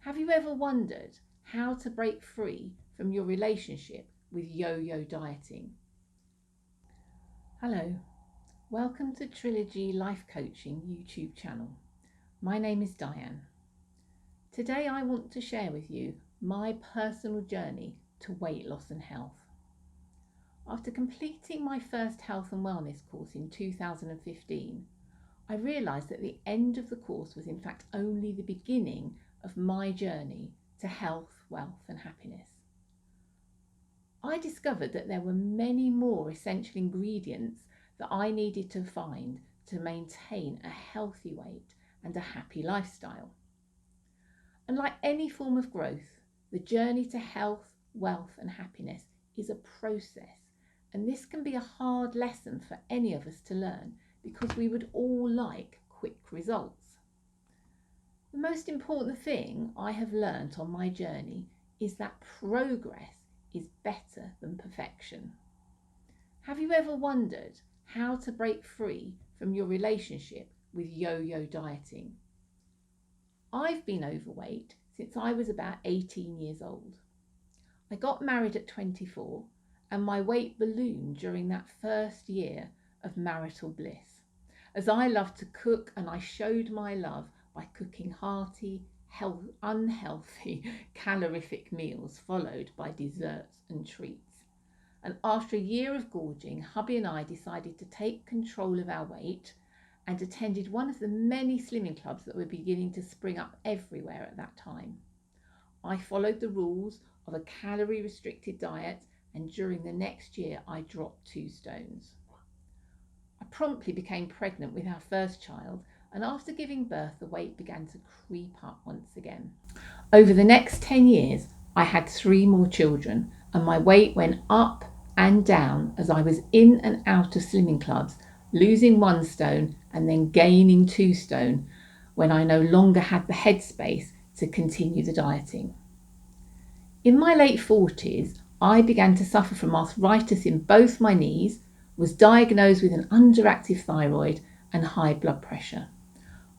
Have you ever wondered how to break free from your relationship with yo-yo dieting? Hello, welcome to Trilogy Life Coaching YouTube channel. My name is Diane. Today I want to share with you my personal journey to weight loss and health. After completing my first health and wellness course in 2015, I realised that the end of the course was in fact only the beginning of my journey to health, wealth and happiness. I discovered that there were many more essential ingredients that I needed to find to maintain a healthy weight and a happy lifestyle. And like any form of growth, the journey to health, wealth and happiness is a process, and this can be a hard lesson for any of us to learn because we would all like quick results. The most important thing I have learnt on my journey is that progress is better than perfection. Have you ever wondered how to break free from your relationship with yo-yo dieting? I've been overweight since I was about 18 years old. I got married at 24 and my weight ballooned during that first year of marital bliss, as I loved to cook and I showed my love by cooking hearty, unhealthy, calorific meals followed by desserts and treats. And after a year of gorging, hubby and I decided to take control of our weight and attended one of the many slimming clubs that were beginning to spring up everywhere at that time. I followed the rules of a calorie restricted diet, and during the next year I dropped 2 stones. I promptly became pregnant with our first child, and after giving birth the weight began to creep up once again. Over the next 10 years I had 3 more children, and my weight went up and down as I was in and out of slimming clubs, losing 1 stone and then gaining 2 stone when I no longer had the headspace to continue the dieting. In my late 40s, I began to suffer from arthritis in both my knees, was diagnosed with an underactive thyroid and high blood pressure.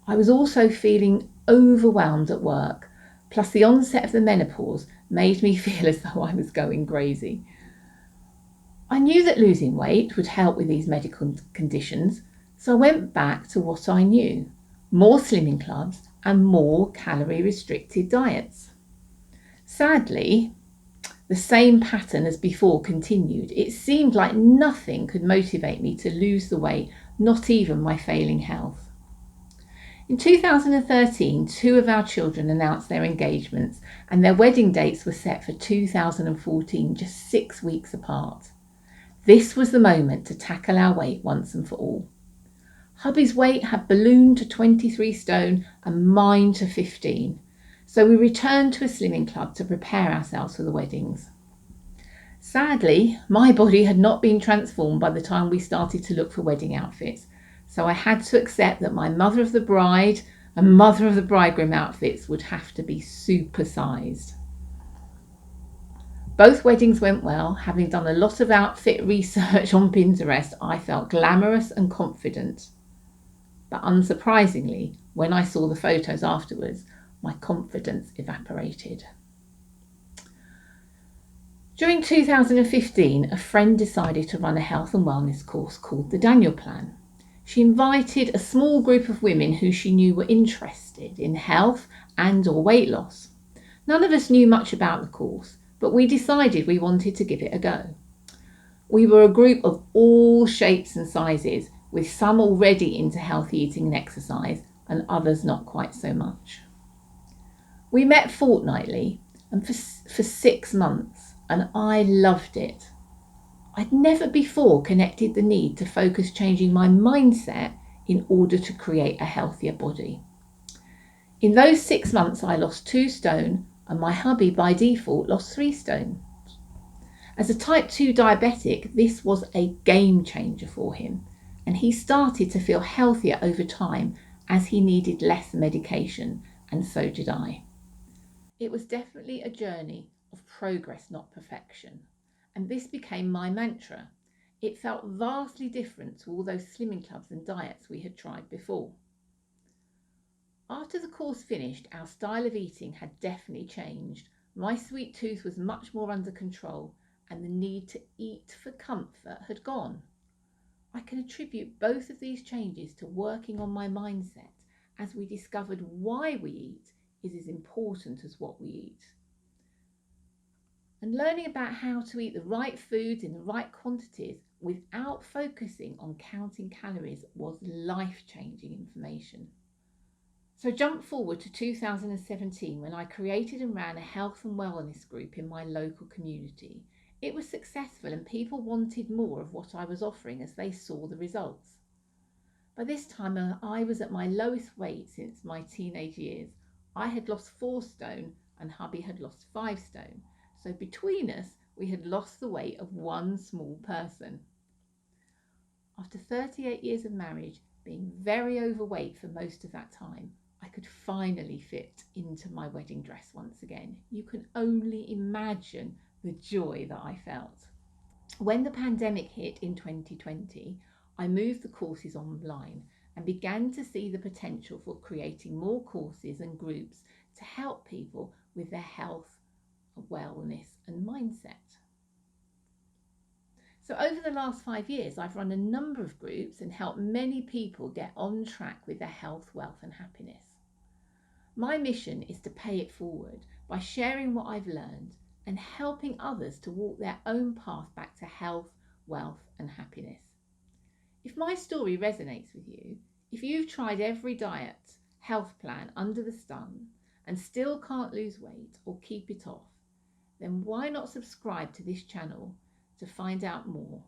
I was also feeling overwhelmed at work, plus the onset of the menopause made me feel as though I was going crazy. I knew that losing weight would help with these medical conditions, so I went back to what I knew: more slimming clubs and more calorie restricted diets. Sadly, the same pattern as before continued. It seemed like nothing could motivate me to lose the weight, not even my failing health. In 2013, 2 of our children announced their engagements and their wedding dates were set for 2014, just 6 weeks apart. This was the moment to tackle our weight once and for all. Hubby's weight had ballooned to 23 stone and mine to 15, so we returned to a slimming club to prepare ourselves for the weddings. Sadly, my body had not been transformed by the time we started to look for wedding outfits, so I had to accept that my mother of the bride and mother of the bridegroom outfits would have to be supersized. Both weddings went well. Having done a lot of outfit research on Pinterest, I felt glamorous and confident. But unsurprisingly, when I saw the photos afterwards, my confidence evaporated. During 2015, a friend decided to run a health and wellness course called the Daniel Plan. She invited a small group of women who she knew were interested in health and or weight loss. None of us knew much about the course, but we decided we wanted to give it a go. We were a group of all shapes and sizes, with some already into healthy eating and exercise and others not quite so much. We met fortnightly and for 6 months, and I loved it. I'd never before connected the need to focus changing my mindset in order to create a healthier body. In those 6 months, I lost 2 stone and my hubby by default lost 3 stone. As a type 2 diabetic, this was a game changer for him, and he started to feel healthier over time as he needed less medication, and so did I. It was definitely a journey of progress, not perfection. And this became my mantra. It felt vastly different to all those slimming clubs and diets we had tried before. After the course finished, our style of eating had definitely changed. My sweet tooth was much more under control, and the need to eat for comfort had gone. I can attribute both of these changes to working on my mindset, as we discovered why we eat is as important as what we eat. And learning about how to eat the right foods in the right quantities without focusing on counting calories was life-changing information. So jump forward to 2017 when I created and ran a health and wellness group in my local community. It was successful and people wanted more of what I was offering as they saw the results. By this time I was at my lowest weight since my teenage years. I had lost 4 stone and hubby had lost 5 stone. So between us we had lost the weight of one small person. After 38 years of marriage, being very overweight for most of that time, I could finally fit into my wedding dress once again. You can only imagine the joy that I felt. When the pandemic hit in 2020, I moved the courses online and began to see the potential for creating more courses and groups to help people with their health, wellness and mindset. So over the last 5 years, I've run a number of groups and helped many people get on track with their health, wealth and happiness. My mission is to pay it forward by sharing what I've learned and helping others to walk their own path back to health, wealth and happiness. If my story resonates with you, if you've tried every diet, health plan under the sun and still can't lose weight or keep it off, then why not subscribe to this channel to find out more